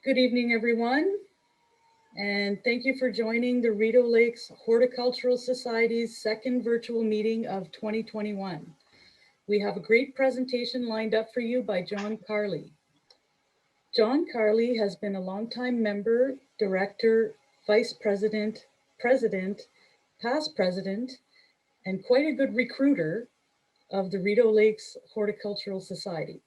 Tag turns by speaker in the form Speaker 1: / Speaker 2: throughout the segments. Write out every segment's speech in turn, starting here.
Speaker 1: Good evening, everyone, and thank you for joining the Rideau Lakes Horticultural Society's second virtual meeting of 2021. We have a great presentation lined up for you by John Carley. John Carley has been a longtime member, director, vice president, past president, and quite a good recruiter of the Rideau Lakes Horticultural Society.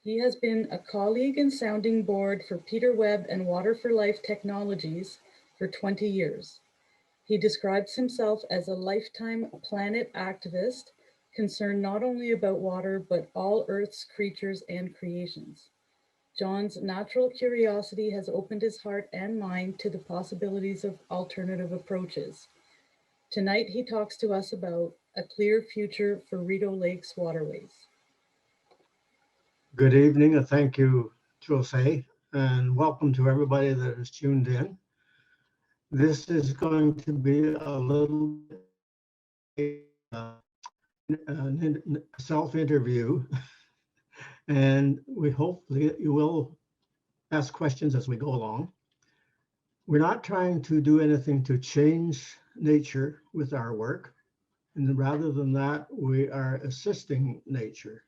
Speaker 1: He has been a colleague and sounding board for Peter Webb and Water for Life Technologies for 20 years. He describes himself as a lifetime planet activist concerned not only about water, but all Earth's creatures and creations. John's natural curiosity has opened his heart and mind to the possibilities of alternative approaches. Tonight, he talks to us about a clear future for Rideau Lakes Waterways.
Speaker 2: Good evening, and thank you, Jose, and welcome to everybody that is tuned in. This is going to be a little self-interview, and we hopefully you will ask questions as we go along. We're not trying to do anything to change nature with our work, and rather than that, we are assisting nature.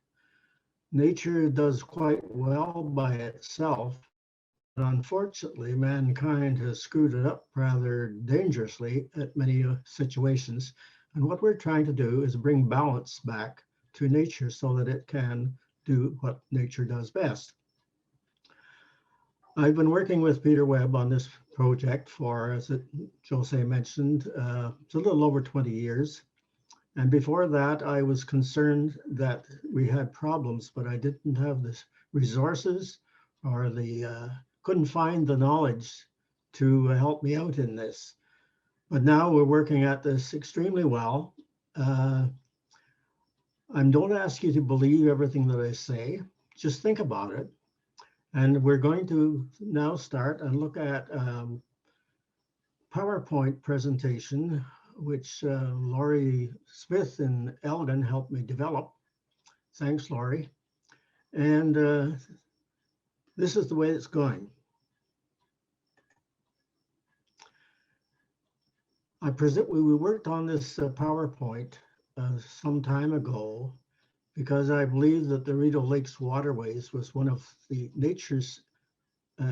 Speaker 2: Nature does quite well by itself, but unfortunately, mankind has screwed it up rather dangerously at many situations. And what we're trying to do is bring balance back to nature so that it can do what nature does best. I've been working with Peter Webb on this project for, as Jose mentioned, it's a little over 20 years. And before that, I was concerned that we had problems, but I didn't have the resources or couldn't find the knowledge to help me out in this. But now we're working at this extremely well. I don't ask you to believe everything that I say, just think about it. And we're going to now start and look at PowerPoint presentation, which Laurie Smith in Elgin helped me develop. Thanks, Laurie. And this is the way it's going. We worked on this PowerPoint some time ago because I believe that the Rideau Lakes Waterways was one of the nature's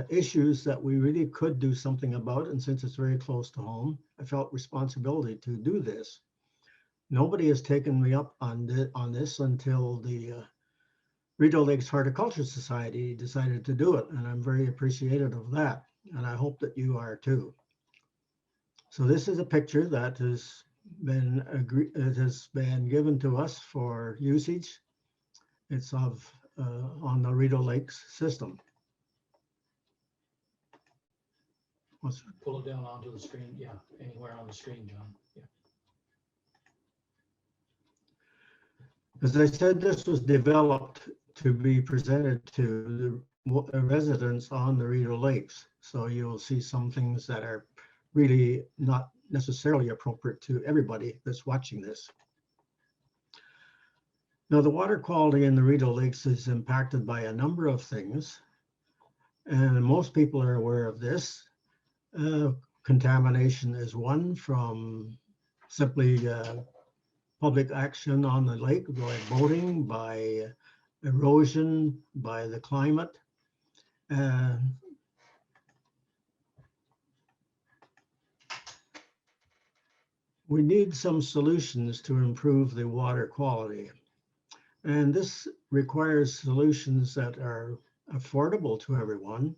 Speaker 2: issues that we really could do something about. And since it's very close to home, I felt responsibility to do this. Nobody has taken me up on this until the Rideau Lakes Horticultural Society decided to do it. And I'm very appreciative of that. And I hope that you are too. So this is a picture that has been given to us for usage. It's of on the Rideau Lakes system.
Speaker 3: Pull it down onto the screen. Yeah, anywhere on the screen, John. Yeah.
Speaker 2: As I said, this was developed to be presented to the residents on the Rideau Lakes. So you'll see some things that are really not necessarily appropriate to everybody that's watching this. Now, the water quality in the Rideau Lakes is impacted by a number of things, and most people are aware of this. Contamination is one, from simply public action on the lake, by boating, by erosion, by the climate. We need some solutions to improve the water quality. And this requires solutions that are affordable to everyone.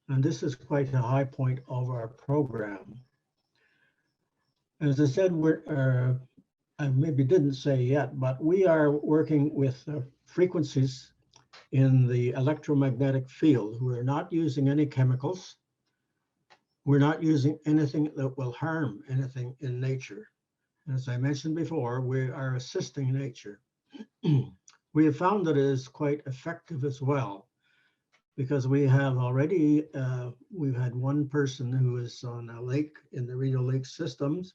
Speaker 2: And this is quite a high point of our program. As I said, I maybe didn't say yet, but we are working with frequencies in the electromagnetic field. We're not using any chemicals. We're not using anything that will harm anything in nature. As I mentioned before, we are assisting nature. We have found that it is quite effective as well, because we have already, we've had one person who is on a lake in the Rideau Lakes systems,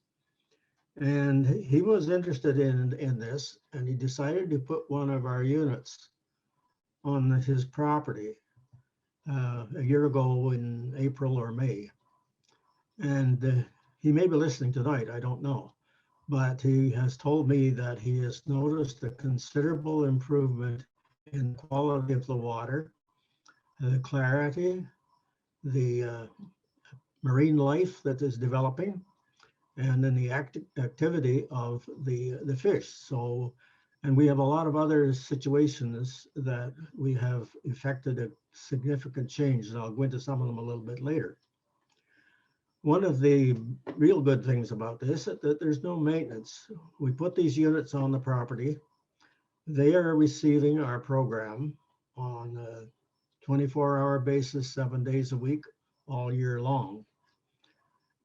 Speaker 2: and he was interested in this, and he decided to put one of our units on his property. a year ago in April or May. And he may be listening tonight, I don't know. But he has told me that he has noticed a considerable improvement in the quality of the water, the clarity, the marine life that is developing, and then the activity of the fish. So, and we have a lot of other situations that we have effected a significant change, and I'll go into some of them a little bit later. One of the real good things about this is that there's no maintenance. We put these units on the property. They are receiving our program on a 24-hour basis, 7 days a week, all year long.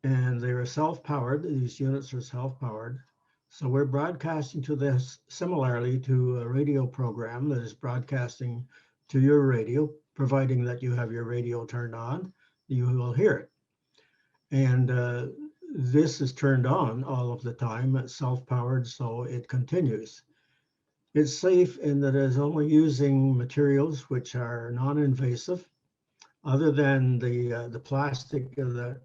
Speaker 2: And they are self-powered. These units are self-powered. So we're broadcasting to this similarly to a radio program that is broadcasting to your radio, providing that you have your radio turned on, you will hear it. And this is turned on all of the time. It's self-powered, so it continues. It's safe in that it's only using materials which are non-invasive, other than the plastic that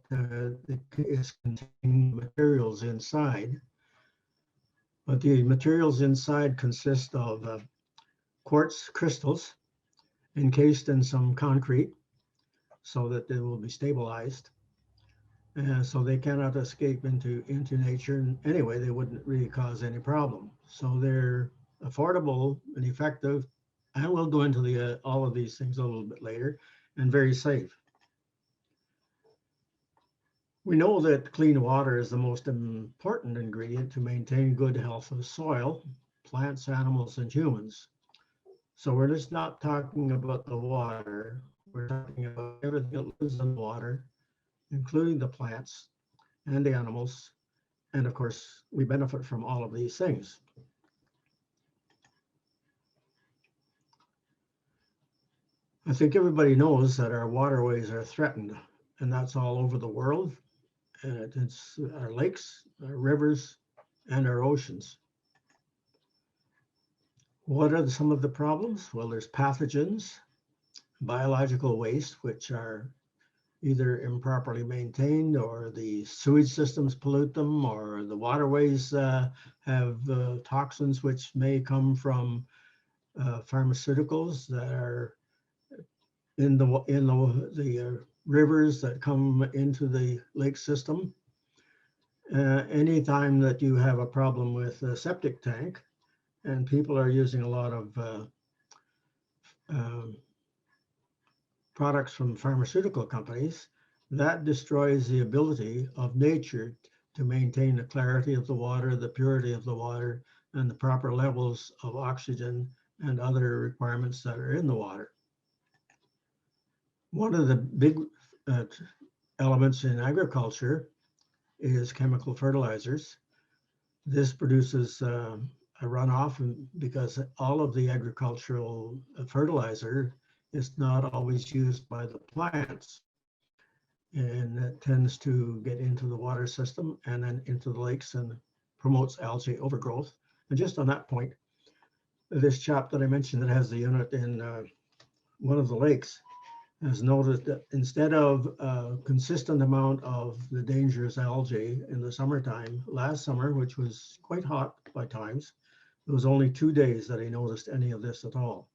Speaker 2: is containing materials inside. But the materials inside consist of quartz crystals encased in some concrete so that they will be stabilized. So they cannot escape into nature. And anyway, they wouldn't really cause any problem. So they're affordable and effective. And we'll go into all of these things a little bit later, and very safe. We know that clean water is the most important ingredient to maintain good health of soil, plants, animals, and humans. So we're just not talking about the water. We're talking about everything that lives in water, including the plants and the animals. And of course, we benefit from all of these things. I think everybody knows that our waterways are threatened, and that's all over the world. And it's our lakes, our rivers, and our oceans. What are some of the problems? Well, there's pathogens, biological waste, which are either improperly maintained, or the sewage systems pollute them, or the waterways have toxins which may come from pharmaceuticals that are in the rivers that come into the lake system. Anytime that you have a problem with a septic tank, and people are using a lot of products from pharmaceutical companies, that destroys the ability of nature to maintain the clarity of the water, the purity of the water, and the proper levels of oxygen and other requirements that are in the water. One of the big elements in agriculture is chemical fertilizers. This produces a runoff because all of the agricultural fertilizer is not always used by the plants. And it tends to get into the water system and then into the lakes and promotes algae overgrowth. And just on that point, this chap that I mentioned that has the unit in one of the lakes has noticed that instead of a consistent amount of the dangerous algae in the summertime, last summer, which was quite hot by times, it was only 2 days that he noticed any of this at all.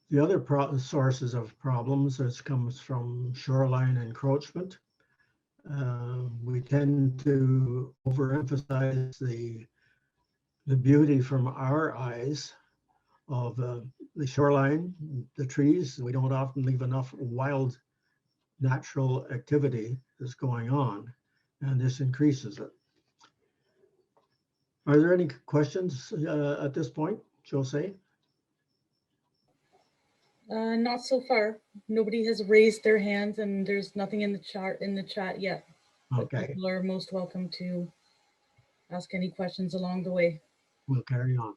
Speaker 2: The other sources of problems comes from shoreline encroachment. We tend to overemphasize the beauty from our eyes of the shoreline, the trees. We don't often leave enough wild natural activity that's going on, and this increases it. Are there any questions at this point, Jose?
Speaker 1: Not so far. Nobody has raised their hands, and there's nothing in the chat yet.
Speaker 2: Okay.
Speaker 1: People are most welcome to ask any questions along the way.
Speaker 2: We'll carry on.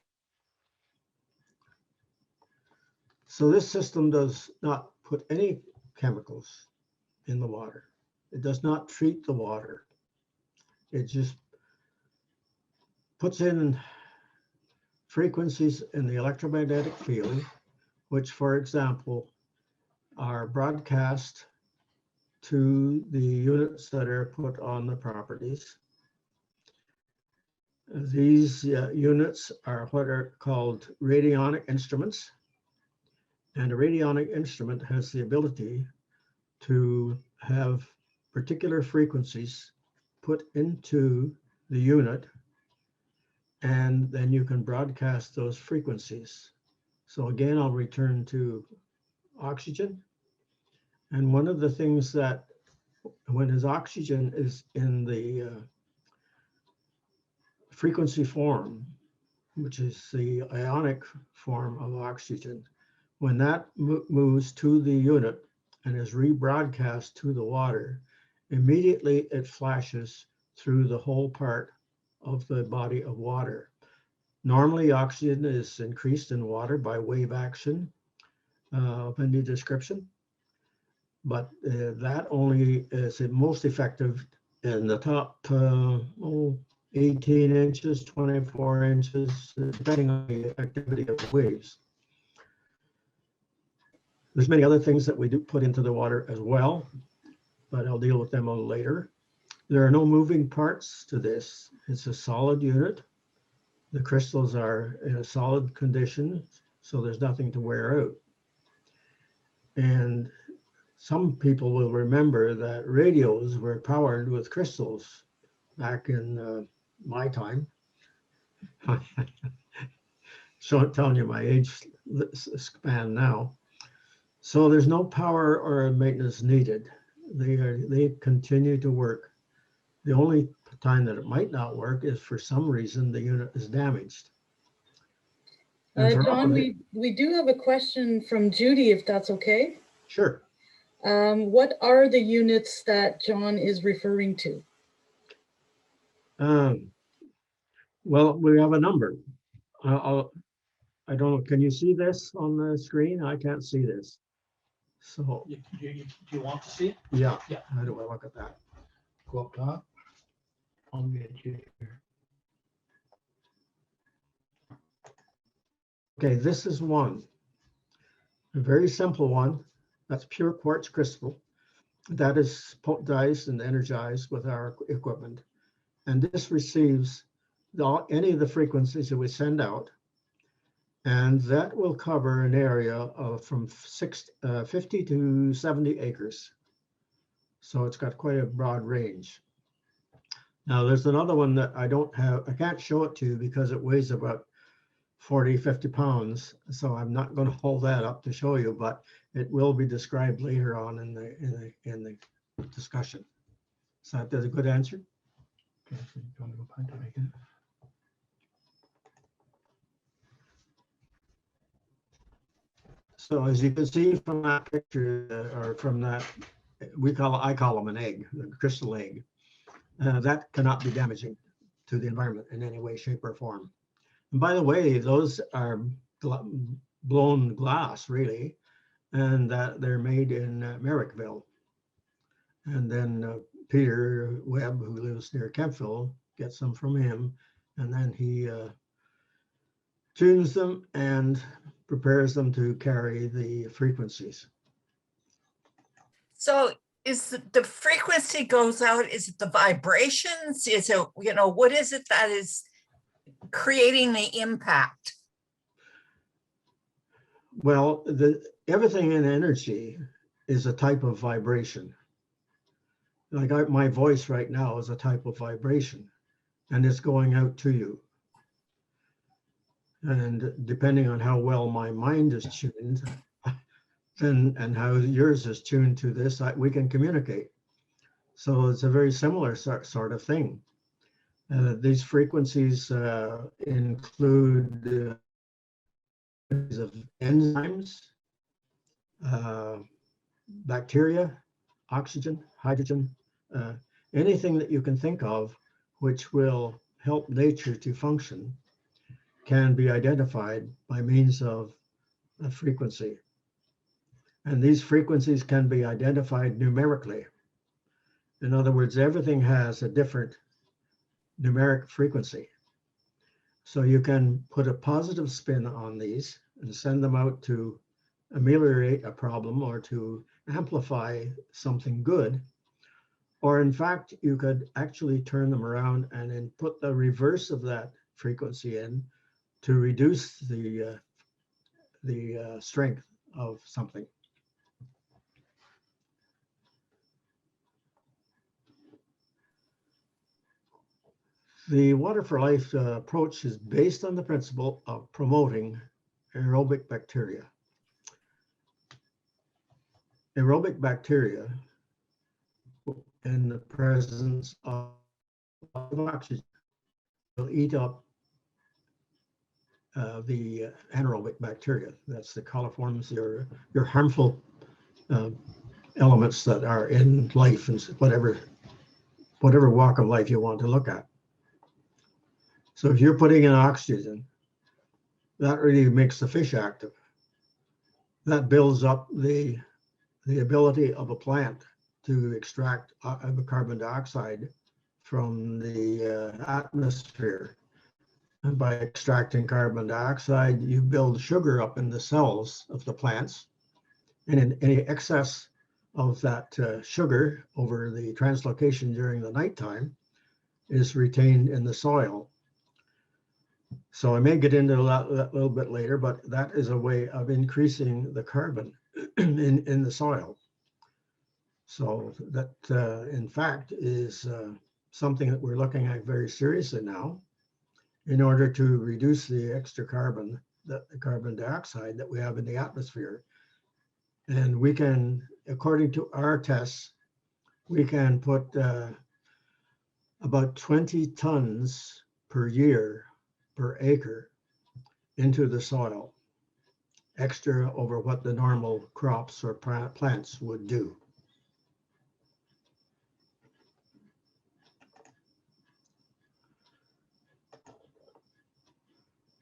Speaker 2: So this system does not put any chemicals in the water. It does not treat the water. It just puts in frequencies in the electromagnetic field which, for example, are broadcast to the units that are put on the properties. These units are what are called radionic instruments. And a radionic instrument has the ability to have particular frequencies put into the unit, and then you can broadcast those frequencies. So again, I'll return to oxygen. And one of the things that when his oxygen is in the frequency form, which is the ionic form of oxygen, when that moves to the unit and is rebroadcast to the water, immediately it flashes through the whole part of the body of water. Normally, oxygen is increased in water by wave action of any description, but that only is most effective in the top 18 inches, 24 inches, depending on the activity of the waves. There's many other things that we do put into the water as well, but I'll deal with them a little later. There are no moving parts to this. It's a solid unit. The crystals are in a solid condition, so there's nothing to wear out. And some people will remember that radios were powered with crystals back in my time. So I'm telling you my age span now. So there's no power or maintenance needed. They continue to work. The only time that it might not work is for some reason the unit is damaged.
Speaker 1: John, we do have a question from Judy, if that's okay.
Speaker 2: Sure.
Speaker 1: What are the units that John is referring to?
Speaker 2: Well, we have a number. I don't know, can you see this on the screen? I can't see this. So.
Speaker 3: Do you want to see it?
Speaker 2: Yeah.
Speaker 3: Yeah.
Speaker 2: How do I look at that?
Speaker 3: Go up top. I'll get you here.
Speaker 2: Okay, this is one. A very simple one. That's pure quartz crystal. That is diced and energized with our equipment. And this receives any of the frequencies that we send out. And that will cover an area of from 50 to 70 acres. So it's got quite a broad range. Now there's another one that I don't have, I can't show it to you because it weighs about 40, 50 pounds. So I'm not going to hold that up to show you, but it will be described later on in the discussion. So that's a good answer.
Speaker 3: Okay, so you want to go back to it again?
Speaker 2: So as you can see from that picture, or from that, I call them an egg, a crystal egg. That cannot be damaging to the environment in any way, shape, or form. And by the way, those are blown glass, really, and that they're made in Merrickville. And then Peter Webb, who lives near Kempville, gets them from him, and then he tunes them and prepares them to carry the frequencies.
Speaker 4: So is the frequency goes out, is it the vibrations? Is it, what is it that is creating the impact?
Speaker 2: Well, everything in energy is a type of vibration. Like my voice right now is a type of vibration, and it's going out to you. And depending on how well my mind is tuned, and how yours is tuned to this, we can communicate. So it's a very similar sort of thing. These frequencies include of enzymes, bacteria, oxygen, hydrogen, anything that you can think of which will help nature to function can be identified by means of a frequency. And these frequencies can be identified numerically. In other words, everything has a different numeric frequency. So you can put a positive spin on these and send them out to ameliorate a problem or to amplify something good. Or in fact, you could actually turn them around and then put the reverse of that frequency in to reduce the strength of something. The Water for Life approach is based on the principle of promoting aerobic bacteria. Aerobic bacteria, in the presence of oxygen, will eat up the anaerobic bacteria. That's the coliforms, your harmful elements that are in life and whatever walk of life you want to look at. So if you're putting in oxygen, that really makes the fish active. That builds up the ability of a plant to extract carbon dioxide from the atmosphere. And by extracting carbon dioxide, you build sugar up in the cells of the plants. And in any excess of that sugar over the translocation during the nighttime is retained in the soil. So I may get into that a little bit later, but that is a way of increasing the carbon in the soil. So that, in fact, is something that we're looking at very seriously now in order to reduce the extra carbon, the carbon dioxide that we have in the atmosphere. And we can, according to our tests, we can put about 20 tons per year per acre into the soil, extra over what the normal crops or plants would do.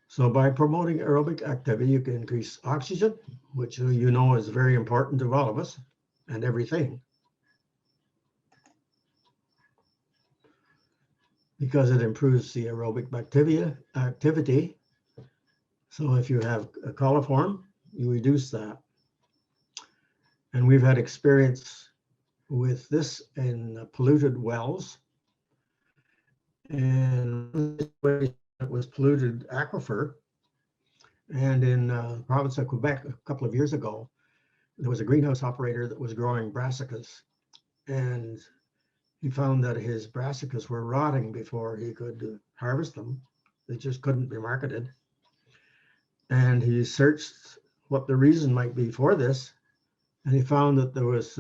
Speaker 2: So by promoting aerobic activity, you can increase oxygen, which you know is very important to all of us and everything, because it improves the aerobic bacteria activity. So if you have a coliform, you reduce that. And we've had experience with this in polluted wells. And it was polluted aquifer. And in the province of Quebec, a couple of years ago, there was a greenhouse operator that was growing brassicas. And he found that his brassicas were rotting before he could harvest them. They just couldn't be marketed. And he searched what the reason might be for this. And he found that there was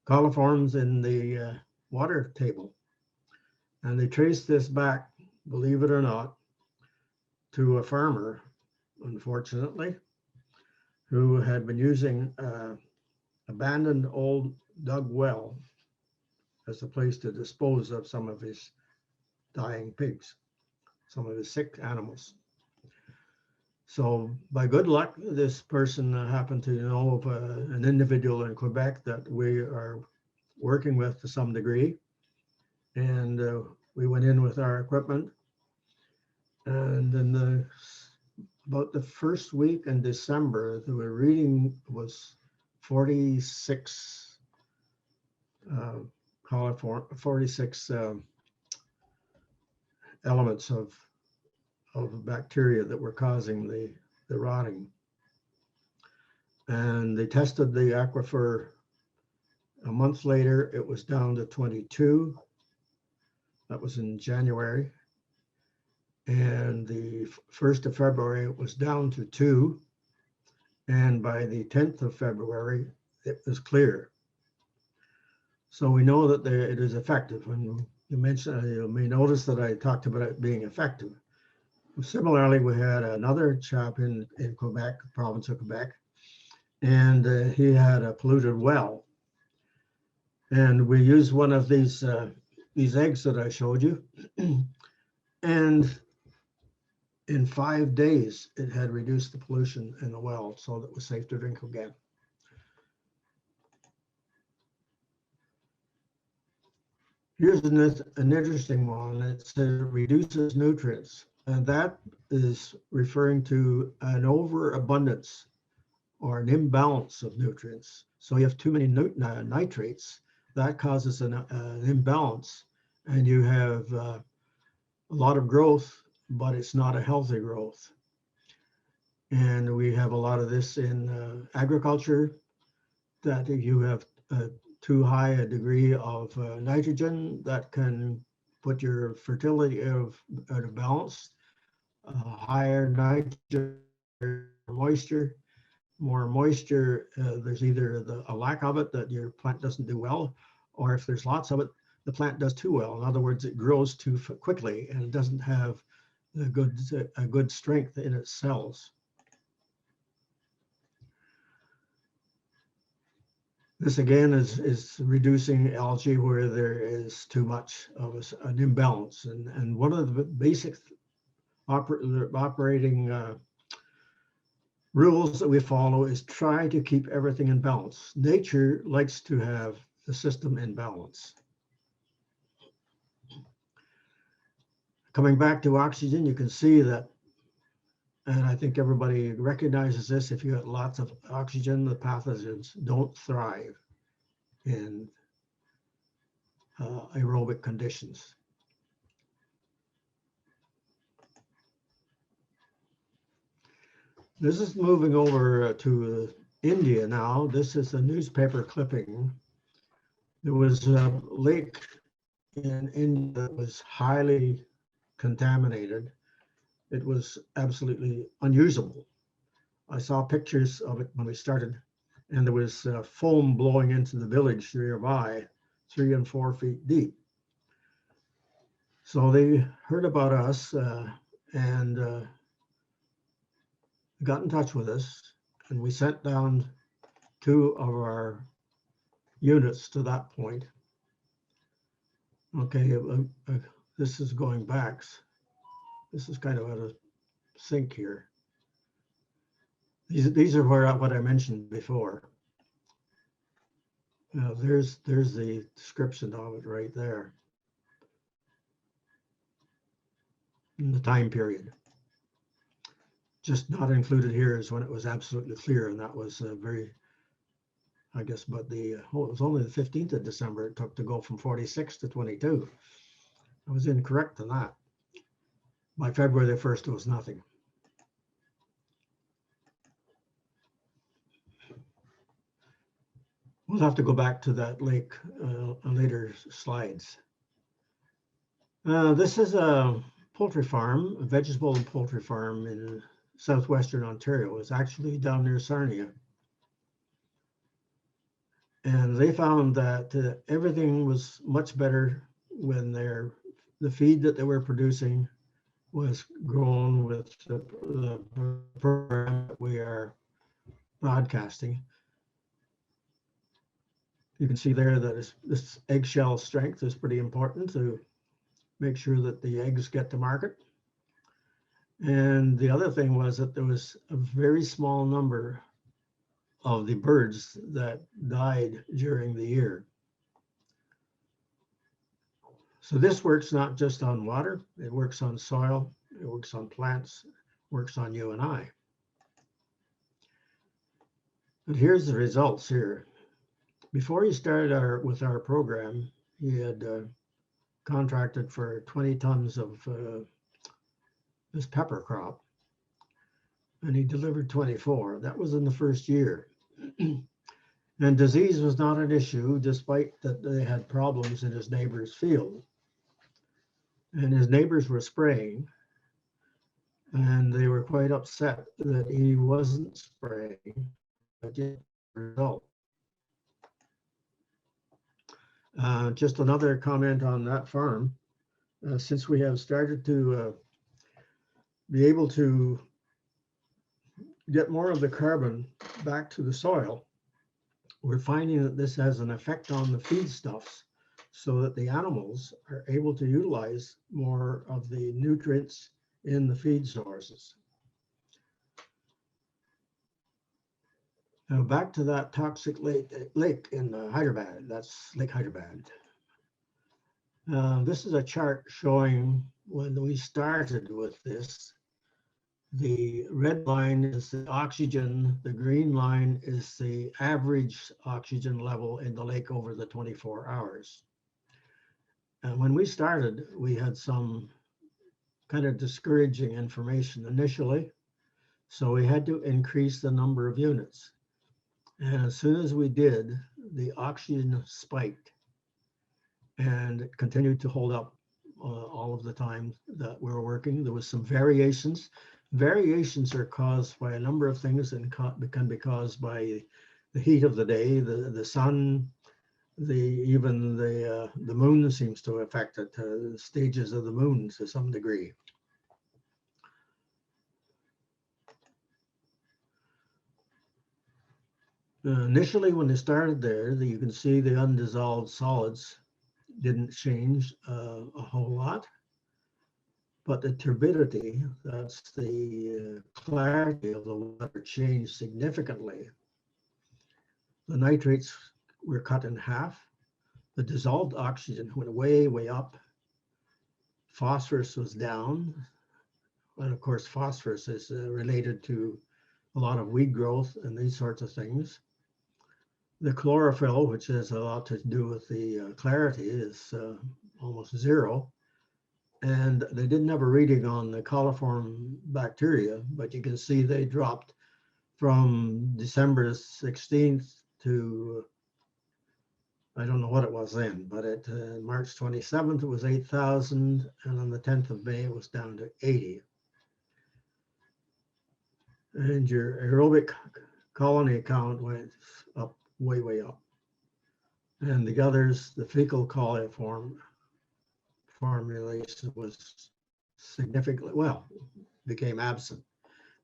Speaker 2: coliforms in the water table. And they traced this back, believe it or not, to a farmer, unfortunately, who had been using abandoned old dug well as a place to dispose of some of his dying pigs, some of his sick animals. So by good luck, this person happened to know of an individual in Quebec that we are working with to some degree. And we went in with our equipment. And then about the first week in December, the reading was 46 46 elements of bacteria that were causing the rotting. And they tested the aquifer. A month later, it was down to 22. That was in January. And the 1st of February, it was down to 2. And by the 10th of February, it was clear. So we know that it is effective. And you mentioned, you may notice that I talked about it being effective. Similarly, we had another chap in Quebec, province of Quebec, and he had a polluted well. And we used one of these eggs that I showed you. And in 5 days, it had reduced the pollution in the well, so that it was safe to drink again. Here's an interesting one. It says it reduces nutrients, and that is referring to an overabundance or an imbalance of nutrients. So you have too many nitrates, that causes an imbalance, and you have a lot of growth, but it's not a healthy growth. And we have a lot of this in agriculture, that if you have too high a degree of nitrogen, that can put your fertility out of balance. Higher nitrogen, moisture, more moisture, there's either a lack of it that your plant doesn't do well, or if there's lots of it, the plant does too well. In other words, it grows too quickly and it doesn't have a good strength in its cells. This again is reducing algae where there is too much of an imbalance. And one of the basic operating rules that we follow is try to keep everything in balance. Nature likes to have the system in balance. Coming back to oxygen, you can see that, and I think everybody recognizes this, if you have lots of oxygen, the pathogens don't thrive in aerobic conditions. This is moving over to India now. This is a newspaper clipping. There was a lake in India that was highly contaminated. It was absolutely unusable. I saw pictures of it when we started, and there was foam blowing into the village nearby, 3 and 4 feet deep. So they heard about us and got in touch with us, and we sent down 2 of our units to that point. Okay, this is going back. This is kind of out of sync here. These are what I mentioned before. Now there's the description of it right there. In the time period. Just not included here is when it was absolutely clear, and that was very, I guess, but it was only the 15th of December it took to go from 46 to 22. I was incorrect on that. By February the 1st, it was nothing. We'll have to go back to that lake on later slides. This is a poultry farm, a vegetable and poultry farm in southwestern Ontario. It's actually down near Sarnia. And they found that everything was much better when the feed that they were producing was grown with the program that we are broadcasting. You can see there that this eggshell strength is pretty important to make sure that the eggs get to market. And the other thing was that there was a very small number of the birds that died during the year. So this works not just on water, it works on soil, it works on plants, works on you and I. But here's the results here. Before he started with our program, he had contracted for 20 tons of this pepper crop, and he delivered 24. That was in the first year. And disease was not an issue, despite that they had problems in his neighbor's field. And his neighbors were spraying, and they were quite upset that he wasn't spraying, but yet the result. Just another comment on that farm. Since we have started to be able to get more of the carbon back to the soil, we're finding that this has an effect on the feedstuffs so that the animals are able to utilize more of the nutrients in the feed sources. Now back to that toxic lake in Hyderabad, that's Lake Hyderabad. This is a chart showing when we started with this, The red line is the oxygen, the green line is the average oxygen level in the lake over the 24 hours. And when we started, we had some kind of discouraging information initially. So we had to increase the number of units. And as soon as we did, the oxygen spiked and it continued to hold up all of the time that we were working. There was some variations. Variations are caused by a number of things and can be caused by the heat of the day, the sun, even the moon seems to affect it, stages of the moon to some degree. Initially, when they started there, you can see the undissolved solids didn't change a whole lot, but the turbidity, that's the clarity of the water, changed significantly. The nitrates were cut in half. The dissolved oxygen went way, way up. Phosphorus was down. And of course, phosphorus is related to a lot of weed growth and these sorts of things. The chlorophyll, which has a lot to do with the clarity, is almost zero. And they didn't have a reading on the coliform bacteria, but you can see they dropped from December 16th to, I don't know what it was then, but at March 27th, it was 8,000. And on the 10th of May, it was down to 80. And your aerobic colony count went up, way, way up. And the others, the fecal coliform formulation was significantly, well, became absent.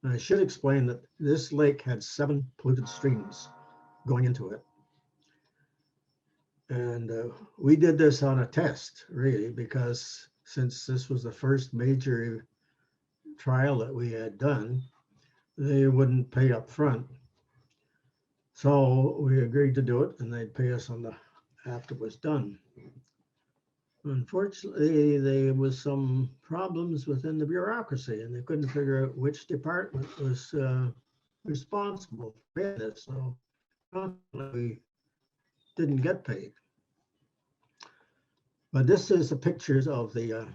Speaker 2: And I should explain that this lake had 7 polluted streams going into it. And we did this on a test, really, because since this was the first major trial that we had done, they wouldn't pay up front. So we agreed to do it and they'd pay us on after it was done. Unfortunately, there was some problems within the bureaucracy and they couldn't figure out which department was responsible for this. So we didn't get paid. But this is the pictures of the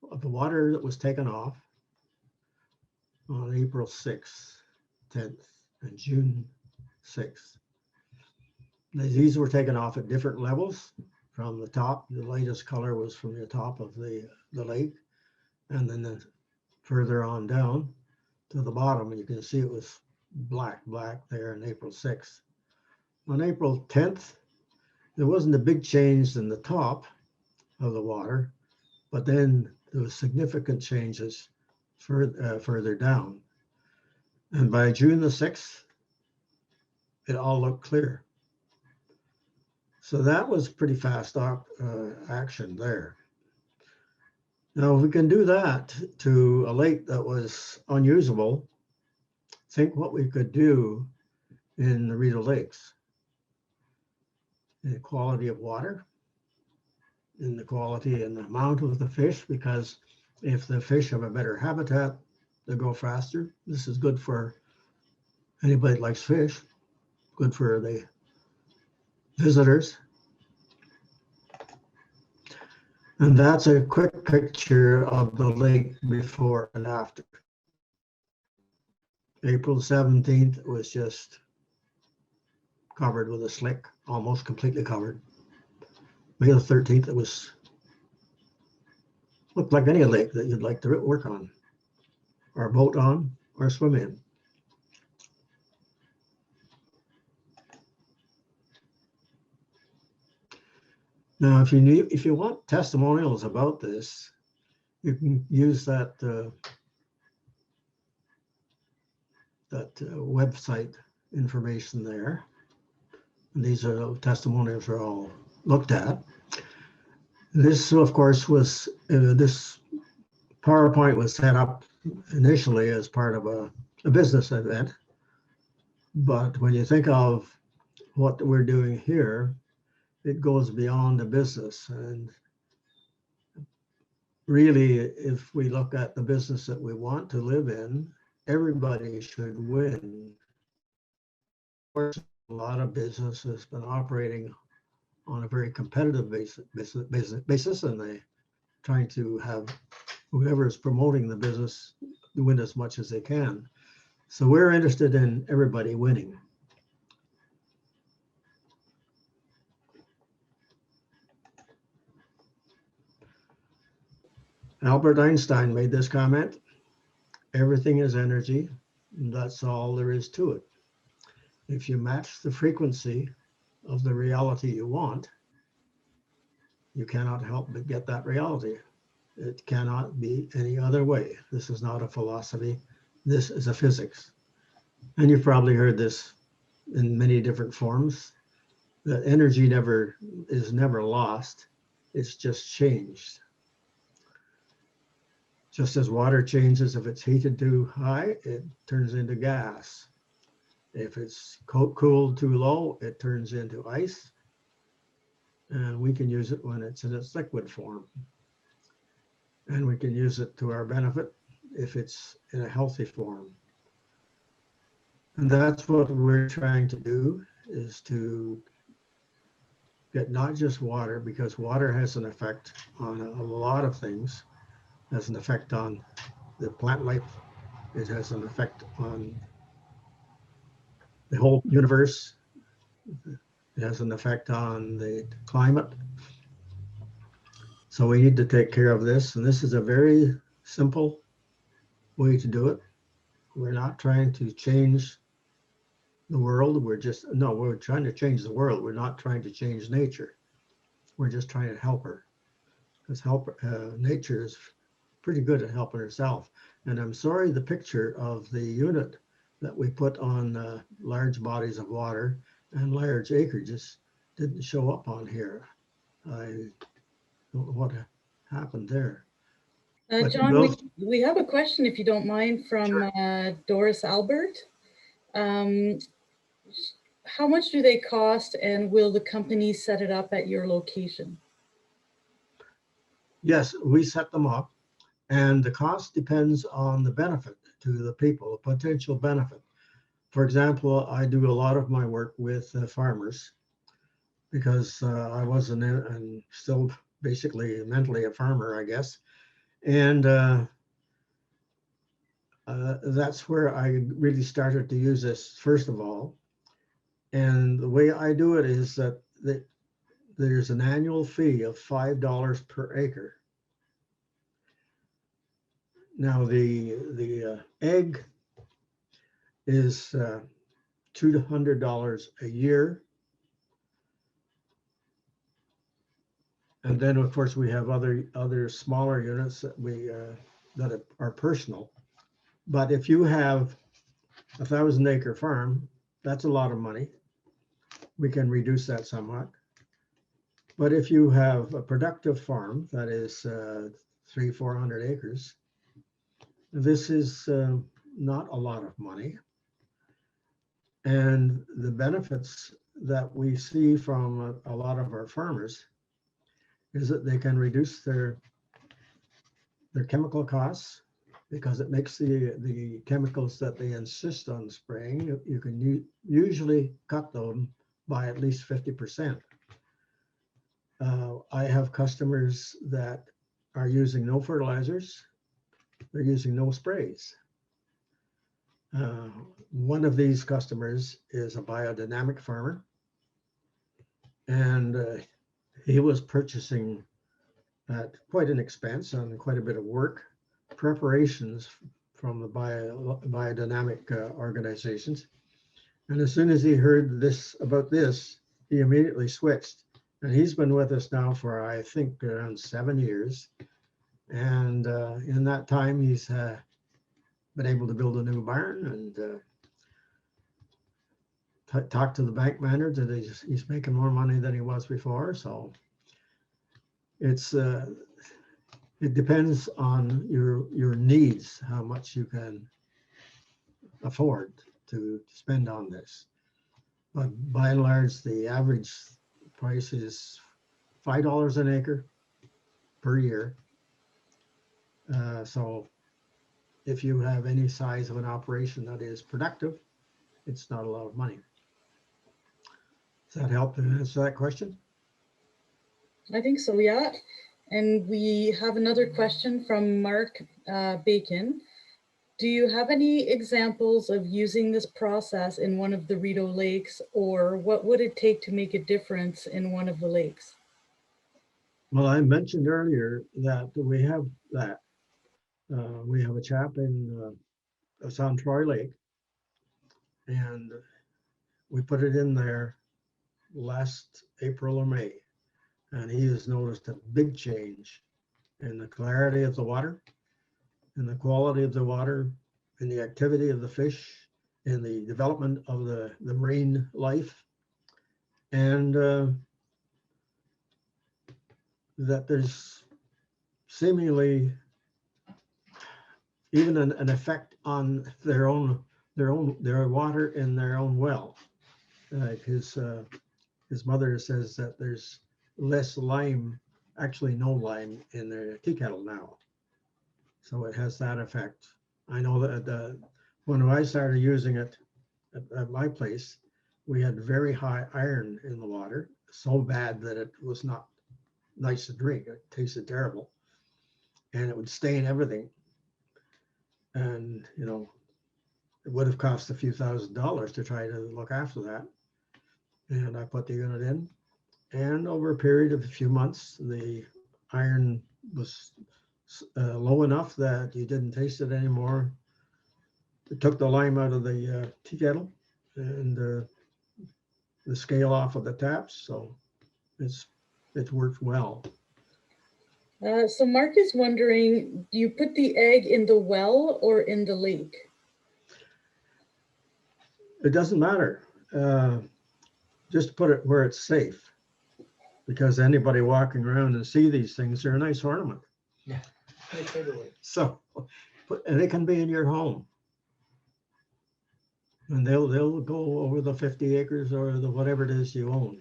Speaker 2: water that was taken off on April 6th, 10th, and June 6th. These were taken off at different levels from the top. The lightest color was from the top of the lake, and then further on down to the bottom, and you can see it was black there on April 6th. On April 10th, there wasn't a big change in the top of the water, but then there was significant changes further down. And by June the 6th, it all looked clear. So that was pretty fast action there. Now, if we can do that to a lake that was unusable, think what we could do in the Rideau Lakes. In the quality of water, in the quality and the amount of the fish, because if the fish have a better habitat, they grow faster. This is good for anybody that likes fish, good for the visitors. And that's a quick picture of the lake before and after. April 17th was just covered with a slick, almost completely covered. May the 13th, it looked like any lake that you'd like to work on, or boat on, or swim in. Now, if you want testimonials about this, you can use that website information there. And these are testimonials are all looked at. This, of course, was this PowerPoint was set up initially as part of a business event. But when you think of what we're doing here, it goes beyond the business. And really, if we look at the business that we want to live in, everybody should win. Of course, a lot of business has been operating on a very competitive basis, and they trying to have whoever is promoting the business win as much as they can. So we're interested in everybody winning. Albert Einstein made this comment: everything is energy, and that's all there is to it. If you match the frequency of the reality you want, you cannot help but get that reality. It cannot be any other way. This is not a philosophy. This is a physics. And you've probably heard this in many different forms, that energy is never lost. It's just changed. Just as water changes, if it's heated too high, it turns into gas. If it's cooled too low, it turns into ice. And we can use it when it's in its liquid form. And we can use it to our benefit if it's in a healthy form. And that's what we're trying to do, is to get not just water, because water has an effect on a lot of things. It has an effect on the plant life. It has an effect on the whole universe. It has an effect on the climate. So we need to take care of this. And this is a very simple way to do it. We're not trying to change the world. We're trying to change the world. We're not trying to change nature. We're just trying to help her. Because nature is pretty good at helping herself. And I'm sorry the picture of the unit that we put on large bodies of water and large acreages didn't show up on here. I don't know what happened there.
Speaker 1: John, we have a question, if you don't mind, from Doris Albert. How much do they cost, and will the company set it up at your location?
Speaker 2: Yes, we set them up, and the cost depends on the benefit to the people, the potential benefit. For example, I do a lot of my work with farmers, because I was and still basically mentally a farmer, I guess. And that's where I really started to use this, first of all. And the way I do it is that there's an annual fee of $5 per acre. Now the egg is $200 a year. And then of course we have other smaller units that that are personal. But if you have a 1,000-acre farm, that's a lot of money. We can reduce that somewhat. But if you have a productive farm that is 300-400 acres, this is not a lot of money. And the benefits that we see from a lot of our farmers is that they can reduce their chemical costs, because it makes the chemicals that they insist on spraying, you can usually cut them by at least 50%. I have customers that are using no fertilizers. They're using no sprays. One of these customers is a biodynamic farmer, and he was purchasing at quite an expense and quite a bit of work, preparations from the biodynamic organizations. And as soon as he heard about this, he immediately switched. And he's been with us now for, I think, around 7 years. And in that time, he's been able to build a new barn and talk to the bank manager that he's making more money than he was before. So it depends on your needs, how much you can afford to spend on this. But by and large, the average price is $5 an acre per year. So if you have any size of an operation that is productive, it's not a lot of money. Does that help to answer that question?
Speaker 1: I think so, yeah. And we have another question from Mark Bacon. Do you have any examples of using this process in one of the Rideau lakes, or what would it take to make a difference in one of the lakes?
Speaker 2: Well, I mentioned earlier that we have that. We have a chap in it's on Troy Lake, and we put it in there last April or May, and he has noticed a big change in the clarity of the water, in the quality of the water, in the activity of the fish, in the development of the marine life, and that there's seemingly even an effect on their water in their own well. Like his mother says that there's less lime, actually no lime in their tea kettle now. So it has that effect. I know that when I started using it at my place, we had very high iron in the water, so bad that it was not nice to drink. It tasted terrible, and it would stain everything. And you know, it would have cost a few $1,000s to try to look after that. And I put the unit in, and over a period of a few months, the iron was low enough that you didn't taste it anymore. It took the lime out of the tea kettle and the scale off of the taps, so it worked well.
Speaker 1: So Mark is wondering, do you put the egg in the well or in the lake?
Speaker 2: It doesn't matter. Just put it where it's safe, because anybody walking around and see these things, they're a nice ornament.
Speaker 3: Yeah. Totally.
Speaker 2: So, and it can be in your home, and they'll go over the 50 acres or the whatever it is you own.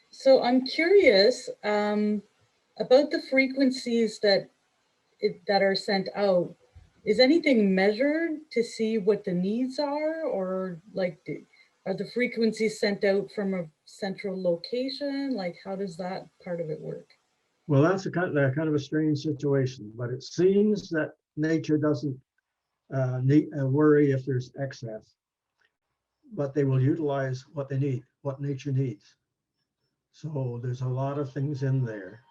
Speaker 1: So I'm curious about the frequencies that are sent out. Is anything measured to see what the needs are, or like are the frequencies sent out from a central location? Like, how does that part of it work?
Speaker 2: Well, that's kind of a strange situation, but it seems that nature doesn't worry if there's excess, but they will utilize what they need, what nature needs. So there's a lot of things in there,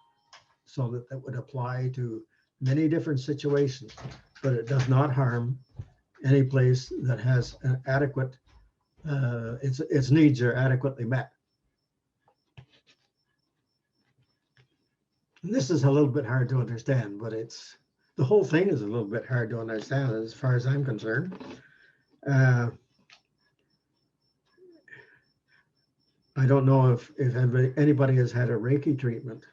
Speaker 2: so that would apply to many different situations, but it does not harm any place that has an adequate, its needs are adequately met. And this is a little bit hard to understand, but the whole thing is a little bit hard to understand as far as I'm concerned. I don't know if anybody has had a Reiki treatment,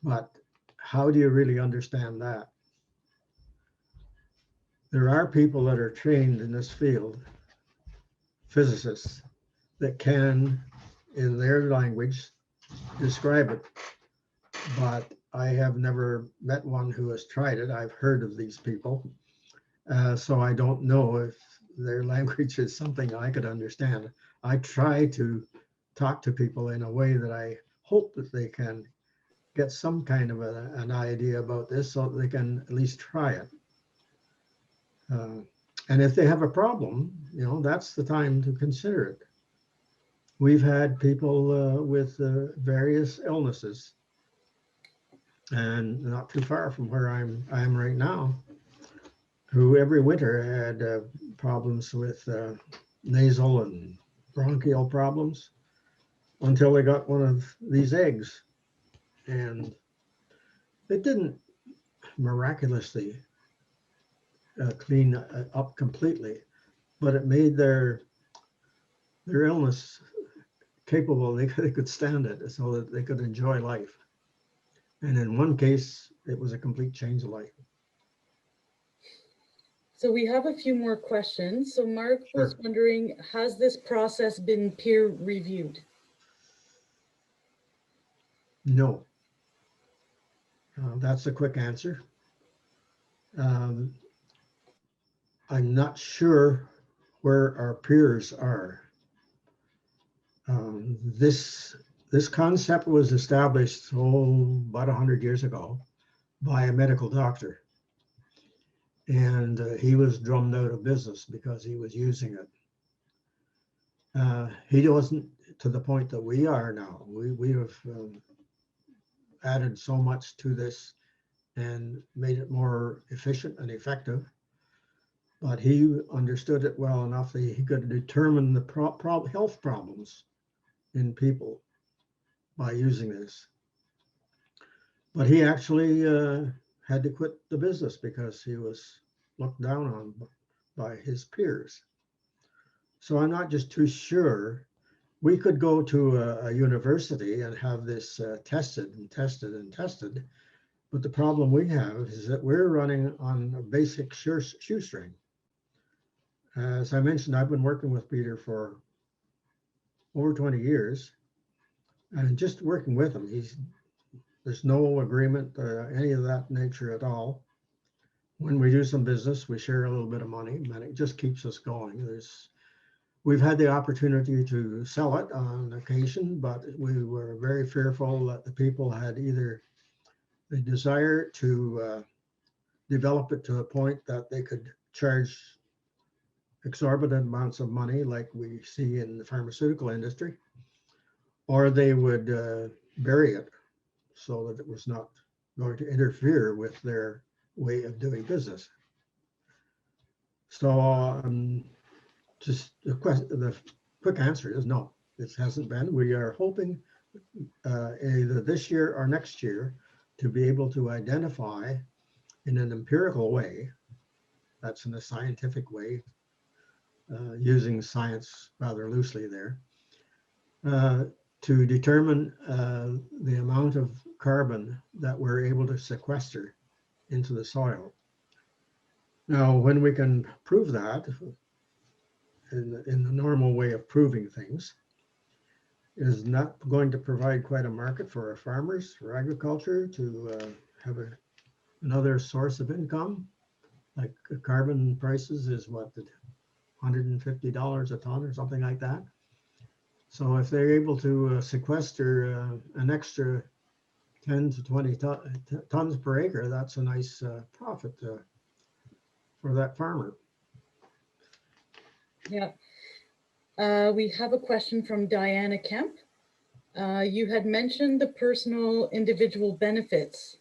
Speaker 2: but how do you really understand that? There are people that are trained in this field, physicists, that can, in their language, describe it. But I have never met one who has tried it. I've heard of these people. So I don't know if their language is something I could understand. I try to talk to people in a way that I hope that they can get some kind of an idea about this, so that they can at least try it. And if they have a problem, you know, that's the time to consider it. We've had people with various illnesses, and not too far from where I am right now, who every winter had problems with nasal and bronchial problems, until they got one of these eggs. And it didn't miraculously clean up completely, but it made their illness capable. They could stand it, so that they could enjoy life. And in one case, it was a complete change of life.
Speaker 1: So we have a few more questions. So Mark was
Speaker 2: Sure.
Speaker 1: wondering, has this process been peer reviewed?
Speaker 2: No. That's a quick answer. Um, I'm not sure where our peers are. This concept was established about 100 years ago by a medical doctor, and he was drummed out of business because he was using it. He wasn't to the point that we are now. We have added so much to this and made it more efficient and effective. But he understood it well enough that he could determine the health problems in people by using this. But he actually had to quit the business because he was looked down on by his peers. So I'm not just too sure. We could go to a university and have this tested and tested and tested. But the problem we have is that we're running on a basic shoestring. As I mentioned, I've been working with Peter for over 20 years, and just working with him, there's no agreement, any of that nature at all. When we do some business, we share a little bit of money, and it just keeps us going. We've had the opportunity to sell it on occasion, but we were very fearful that the people had either the desire to develop it to a point that they could charge exorbitant amounts of money like we see in the pharmaceutical industry, or they would bury it so that it was not going to interfere with their way of doing business. So just the quick answer is no, it hasn't been. We are hoping either this year or next year to be able to identify in an empirical way, that's in a scientific way, using science rather loosely there, to determine the amount of carbon that we're able to sequester into the soil. Now, when we can prove that in the normal way of proving things, is not going to provide quite a market for our farmers, for agriculture, to have another source of income. Like carbon prices is what, $150 a ton or something like that. So if they're able to sequester an extra 10 to 20 tons per acre, that's a nice profit for that farmer.
Speaker 1: Yeah. We have a question from Diana Kemp. You had mentioned the personal individual benefits.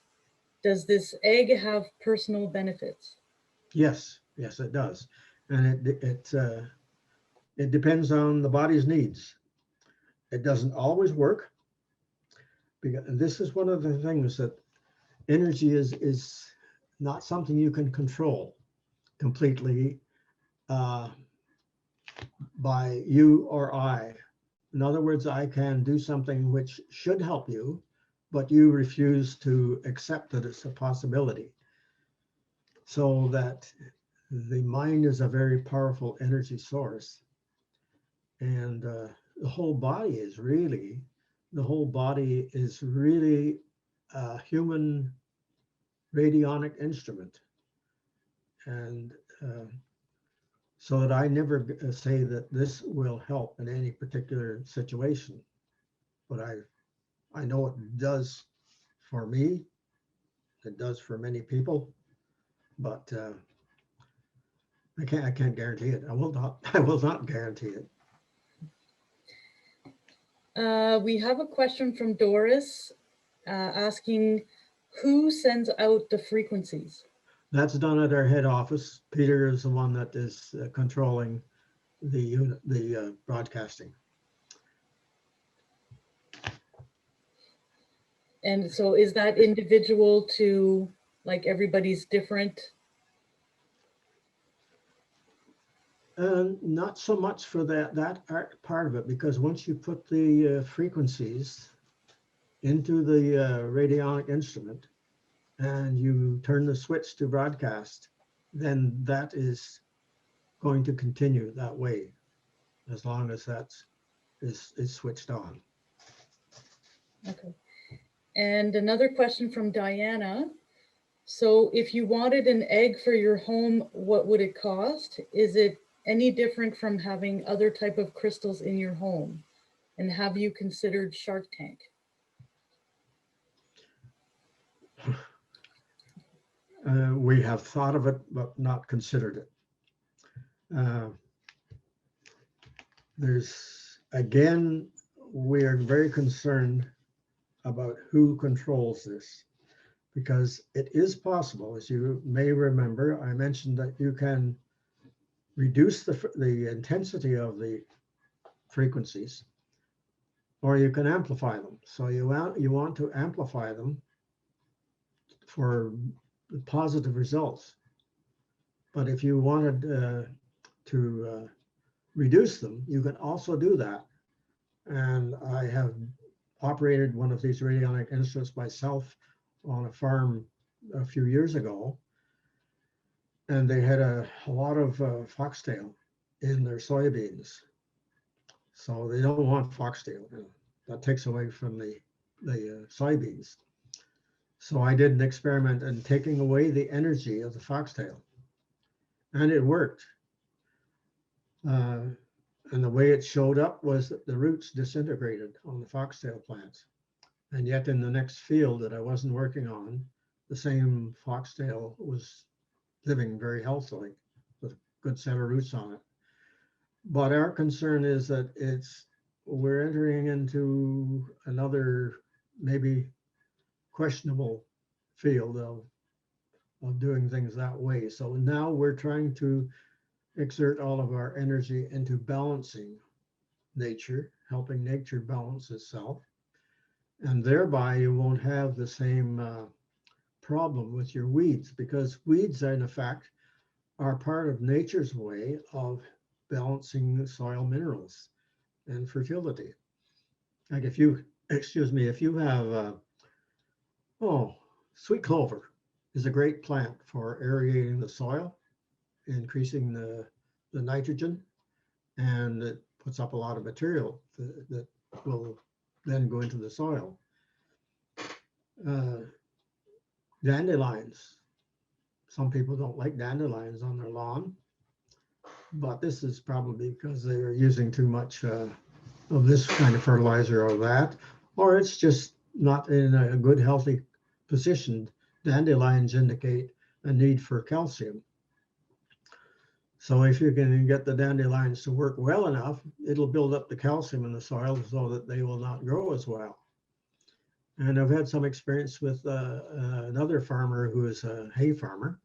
Speaker 1: Does this egg have personal benefits?
Speaker 2: Yes, it does. And it depends on the body's needs. It doesn't always work, because this is one of the things that energy is not something you can control completely by you or I. In other words, I can do something which should help you, but you refuse to accept that it's a possibility. So that the mind is a very powerful energy source. And the whole body is really a human radionic instrument. And so that I never say that this will help in any particular situation, but I know it does for me, it does for many people, but I can't guarantee it. I will not guarantee it.
Speaker 1: We have a question from Doris asking, who sends out the frequencies?
Speaker 2: That's done at our head office. Peter is the one that is controlling the broadcasting.
Speaker 1: And so is that individual to, like, everybody's different?
Speaker 2: Not so much for that part of it, because once you put the frequencies into the radionic instrument and you turn the switch to broadcast, then that is going to continue that way as long as that is switched on.
Speaker 1: Okay. And another question from Diana. So if you wanted an egg for your home, what would it cost? Is it any different from having other type of crystals in your home? And have you considered Shark Tank?
Speaker 2: We have thought of it, but not considered it. Again, we are very concerned about who controls this, because it is possible, as you may remember, I mentioned that you can reduce the intensity of the frequencies, or you can amplify them. So you want to amplify them for positive results. But if you wanted to reduce them, you can also do that. And I have operated one of these radionic instruments myself on a farm a few years ago. And they had a lot of foxtail in their soybeans. So they don't want foxtail. That takes away from the soybeans. So I did an experiment in taking away the energy of the foxtail. And it worked. And the way it showed up was that the roots disintegrated on the foxtail plants. And yet in the next field that I wasn't working on, the same foxtail was living very healthily with a good set of roots on it. But our concern is that we're entering into another maybe questionable field of doing things that way. So now we're trying to exert all of our energy into balancing nature, helping nature balance itself. And thereby you won't have the same problem with your weeds, because weeds, in effect, are part of nature's way of balancing the soil minerals and fertility. Like if you have, sweet clover is a great plant for aerating the soil, increasing the nitrogen, and it puts up a lot of material that will then go into the soil. Dandelions. Some people don't like dandelions on their lawn, but this is probably because they are using too much of this kind of fertilizer or that, or it's just not in a good, healthy position. Dandelions indicate a need for calcium. So if you can get the dandelions to work well enough, it'll build up the calcium in the soil so that they will not grow as well. And I've had some experience with another farmer who is a hay farmer.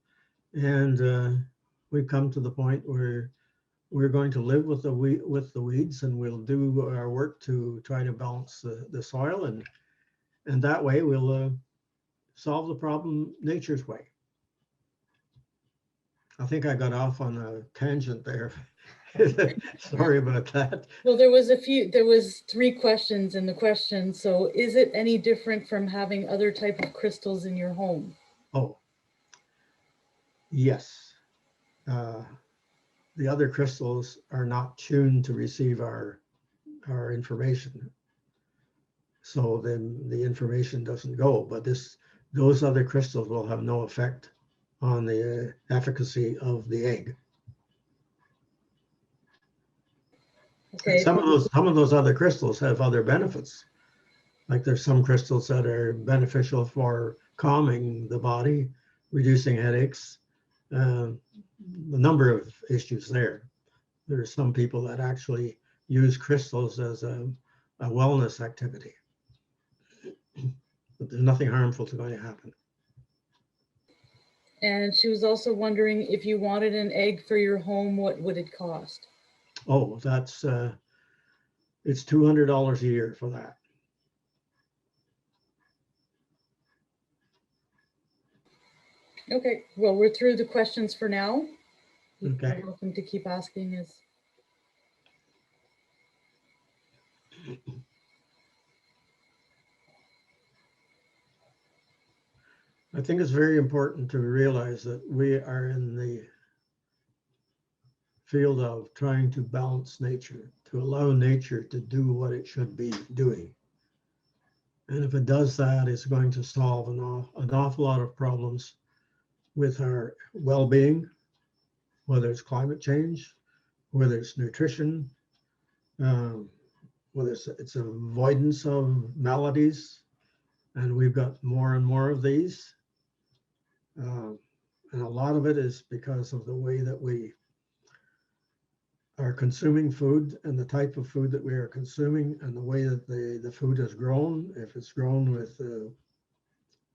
Speaker 2: And we've come to the point where we're going to live with the weeds, and we'll do our work to try to balance the soil. And that way we'll solve the problem nature's way. I think I got off on a tangent there. Sorry about that.
Speaker 1: Well, there was 3 questions in the question. So is it any different from having other type of crystals in your home?
Speaker 2: Oh, yes. The other crystals are not tuned to receive our information. So then the information doesn't go, but those other crystals will have no effect on the efficacy of the egg.
Speaker 1: Okay.
Speaker 2: Some of those other crystals have other benefits. Like there's some crystals that are beneficial for calming the body, reducing headaches, a number of issues there. There are some people that actually use crystals as a wellness activity. But there's nothing harmful to going to happen.
Speaker 1: And she was also wondering, if you wanted an egg for your home, what would it cost?
Speaker 2: Oh, that's it's $200 a year for that.
Speaker 1: Okay, well, we're through the questions for now.
Speaker 2: Okay.
Speaker 1: You're welcome to keep asking us.
Speaker 2: I think it's very important to realize that we are in the field of trying to balance nature, to allow nature to do what it should be doing. And if it does that, it's going to solve an awful lot of problems with our well-being, whether it's climate change, whether it's nutrition, whether it's avoidance of maladies, and we've got more and more of these. And a lot of it is because of the way that we are consuming food and the type of food that we are consuming and the way that the food is grown. If it's grown with a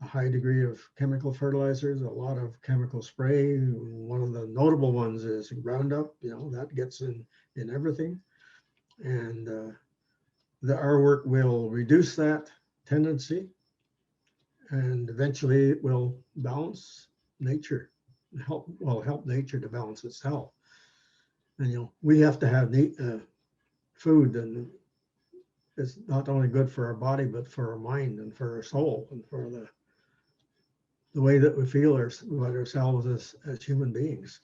Speaker 2: high degree of chemical fertilizers, a lot of chemical spray. One of the notable ones is Roundup, that gets in everything. And our work will reduce that tendency, and eventually it will balance nature, help nature to balance itself. And we have to have food, and it's not only good for our body, but for our mind and for our soul and for the way that we feel about ourselves as human beings.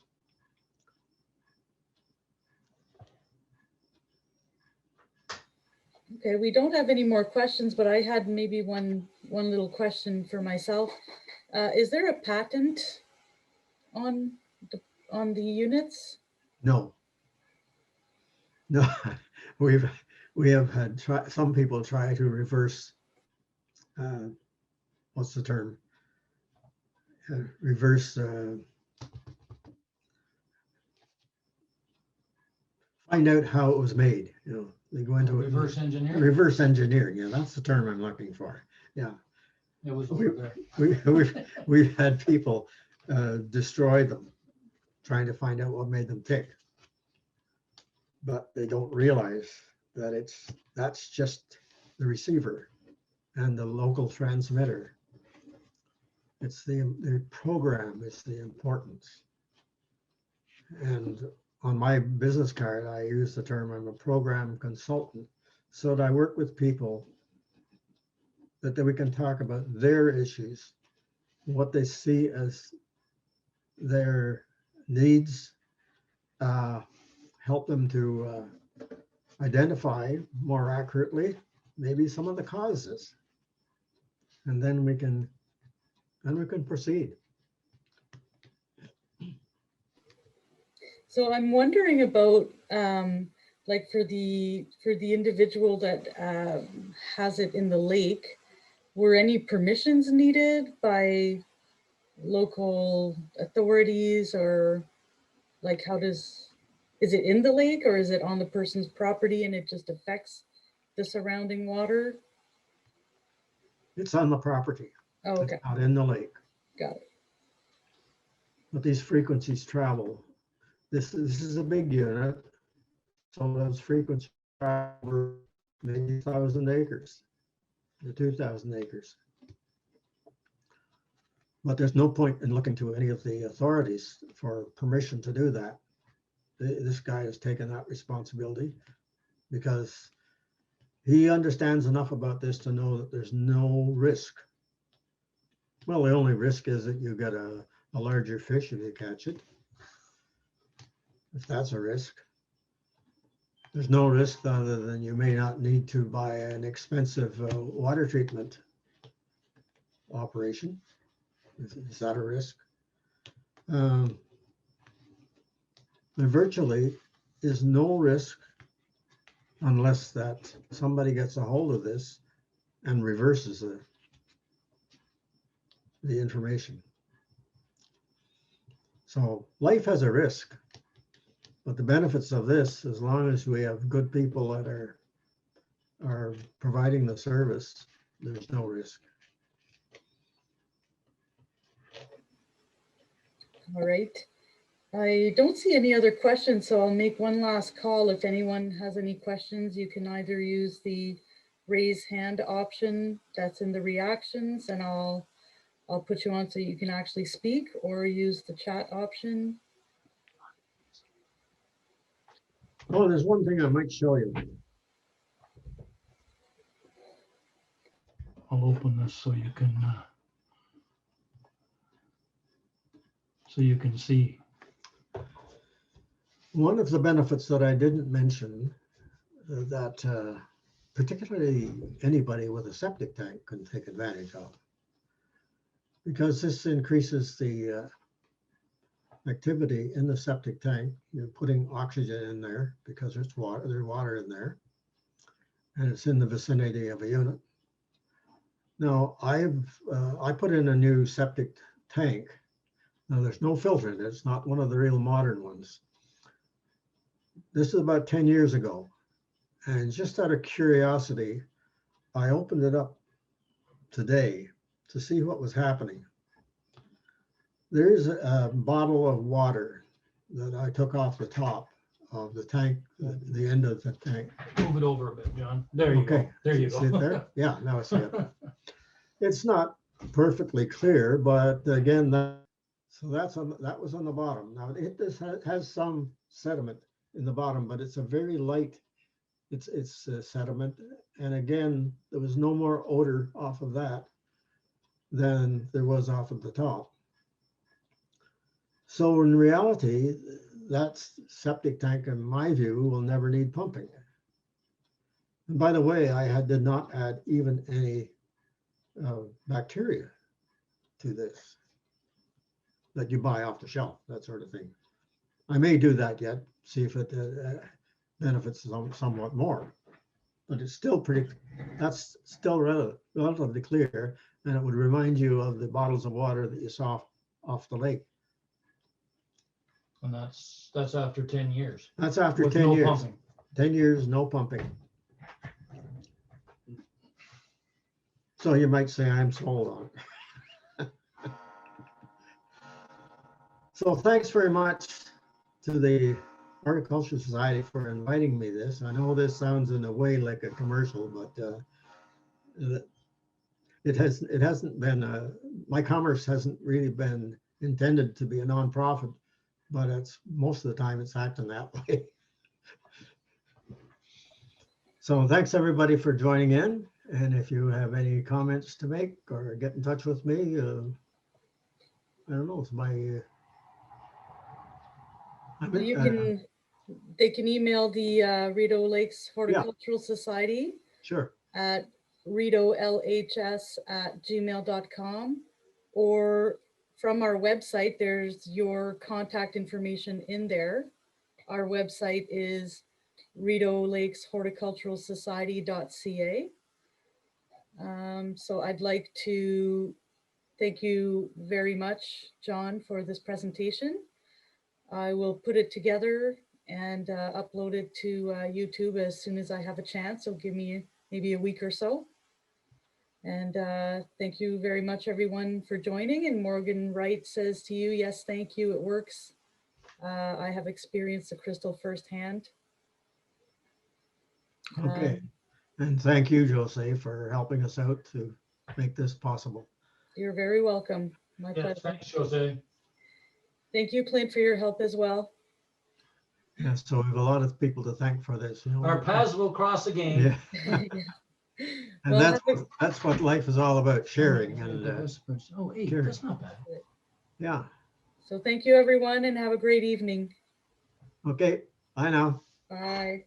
Speaker 1: Okay, we don't have any more questions, but I had maybe one little question for myself. Is there a patent on the units?
Speaker 2: No. We have had some people try to reverse, what's the term? Reverse, find out how it was made. They go into
Speaker 3: Reverse engineering.
Speaker 2: Reverse engineering. Yeah, that's the term I'm looking for. Yeah.
Speaker 3: It was over there.
Speaker 2: We've had people destroy them, trying to find out what made them tick. But they don't realize that that's just the receiver and the local transmitter. It's the program is the importance. And on my business card, I use the term I'm a program consultant, so that I work with people that we can talk about their issues, what they see as their needs, help them to identify more accurately maybe some of the causes, and then we can proceed.
Speaker 1: So I'm wondering about like for the individual that has it in the lake, were any permissions needed by local authorities, or like is it in the lake, or is it on the person's property and it just affects the surrounding water?
Speaker 2: It's on the property.
Speaker 1: Oh, okay.
Speaker 2: It's not in the lake.
Speaker 1: Got it.
Speaker 2: But these frequencies travel. This is a big unit. So those frequencies travel over maybe 1,000 acres to 2,000 acres. But there's no point in looking to any of the authorities for permission to do that. This guy has taken that responsibility because he understands enough about this to know that there's no risk. Well, the only risk is that you get a larger fish if you catch it. If that's a risk. There's no risk other than you may not need to buy an expensive water treatment operation. Is that a risk? There virtually is no risk unless that somebody gets a hold of this and reverses the information. So life has a risk, but the benefits of this, as long as we have good people that are providing the service, there's no risk.
Speaker 1: All right. I don't see any other questions, so I'll make one last call. If anyone has any questions, you can either use the raise hand option that's in the reactions, and I'll put you on so you can actually speak, or use the chat option.
Speaker 2: Oh, there's one thing I might show you.
Speaker 3: I'll open this so you can see.
Speaker 2: One of the benefits that I didn't mention that particularly anybody with a septic tank can take advantage of, because this increases the activity in the septic tank. You're putting oxygen in there because there's water in there, and it's in the vicinity of a unit. Now, I put in a new septic tank. Now, there's no filter in it. It's not one of the real modern ones. This is about 10 years ago. And just out of curiosity, I opened it up today to see what was happening. There's a bottle of water that I took off the top of the tank, the end of the tank.
Speaker 3: Move it over a bit, John. There you go.
Speaker 2: Okay.
Speaker 3: There you
Speaker 2: See it
Speaker 3: go.
Speaker 2: there? Yeah, now I see it. It's not perfectly clear, but again, that was on the bottom. Now this has some sediment in the bottom, but it's a very light, it's sediment. And again, there was no more odor off of that than there was off of the top. So in reality, that septic tank, in my view, will never need pumping. And by the way, did not add even any bacteria to this that you buy off the shelf, that sort of thing. I may do that yet, see if it benefits somewhat more, but it's still that's still relatively clear, and it would remind you of the bottles of water that you saw off the lake.
Speaker 3: And that's after 10 years.
Speaker 2: That's after
Speaker 3: With
Speaker 2: 10
Speaker 3: no
Speaker 2: years.
Speaker 3: pumping.
Speaker 2: 10 years, no pumping. So you might say I'm sold on it. So thanks very much to the Horticultural Society for inviting me this. I know this sounds in a way like a commercial, but it hasn't been, my commerce hasn't really been intended to be a nonprofit, but it's most of the time it's acting that way. So thanks everybody for joining in. And if you have any comments to make or get in touch with me, I don't know, it's my,
Speaker 1: They can email the Rideau Lakes Horticultural Society
Speaker 2: sure.
Speaker 1: at rideaulhs@gmail.com, or from our website, there's your contact information in there. Our website is Rideau Lakes Horticultural Society.ca. So I'd like to thank you very much, John, for this presentation. I will put it together and upload it to YouTube as soon as I have a chance. So give me maybe a week or so. And thank you very much, everyone, for joining. And Morgan Wright says to you, yes, thank you. It works. I have experienced the crystal firsthand.
Speaker 2: Okay. And thank you, Jose, for helping us out to make this possible.
Speaker 1: You're very welcome. My
Speaker 3: Yeah,
Speaker 1: pleasure.
Speaker 3: thanks, Jose.
Speaker 1: Thank you, Clint, for your help as well.
Speaker 2: Yeah, so we have a lot of people to thank for this. You know,
Speaker 3: Our paths will cross again.
Speaker 2: Yeah.
Speaker 1: Yeah.
Speaker 2: And
Speaker 1: Well,
Speaker 2: that's what life is all about, sharing. And
Speaker 3: Oh, hey,
Speaker 2: Carry.
Speaker 3: that's not bad.
Speaker 2: yeah.
Speaker 1: So thank you, everyone, and have a great evening.
Speaker 2: Okay. Bye now.
Speaker 1: Bye.